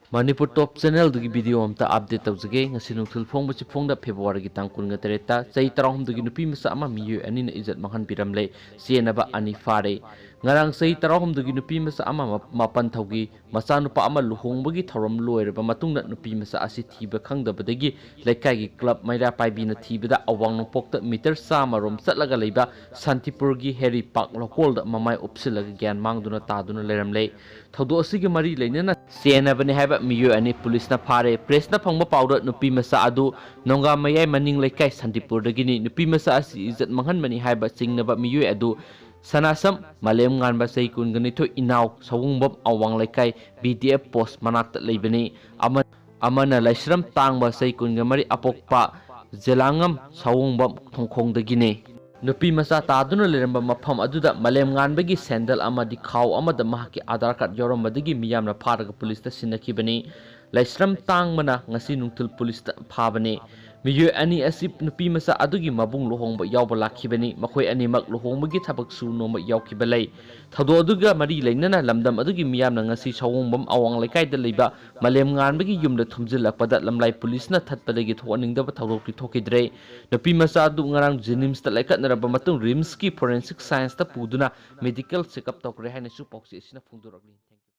Manipur Top Channel dugi video amta update tawjage ngasi nungthul phongba chi phongda February gi tang 23 ta chai tarahum dugi nupi masa ama miyoi ani na ijat manghan piramle sienaba ani fare ngarang chai tarahum dugi nupi masa ama mapan thaugi macha nupa ama luhongbagi thorom loiraba matungna nupi masa asi thiba khangdabadagi laikai gi club maira paibina thibada awang nopokta meter sama rom chatlaga leiba Santipur gi heiri park lokol da mamai upsilaga gyan mangduna taduna leramle thodo asigi mari leinana sienabani haiba miyoi ani police na phare press na phangba powder nupi masa adu nonga mayai maning laikai Santipur dagini nupi masa asi izat manghan mani haiba singnaba miyoi adu sanasam malem nganba sei kungani tho inaw sawungbam awang laikai BDF post manakta leibani amana laisram tangba sei kungamari apokpa jelangam sawungbam thongkhong dagine nupi masa taduna leramba mafam aduda malem nganbagi sandal amadi khaw amada mahaki aadhar card yorambadagi miyamna pharaga police ta sinakibani laisram tangmana ngasi nungthul police ta phabani miyoi ani asip nupi masa adugi mabung lohongba yawba lakhibani makhoi ani mak lohongbagi thabak su noma yawkibalai thado aduga mari leinana lamdam adugi miyamna ngasi sawongbam awang laikai da leiba malem nganbagi yumda thumjilakpada lamlai police na thatpadagi thoaningdaba thawdokti thokidre nupi masa adu ngarang jenims ta laikatnaraba matung rims ki forensic science ta puduna medical checkup tokre haina su poksi sina phungdurakni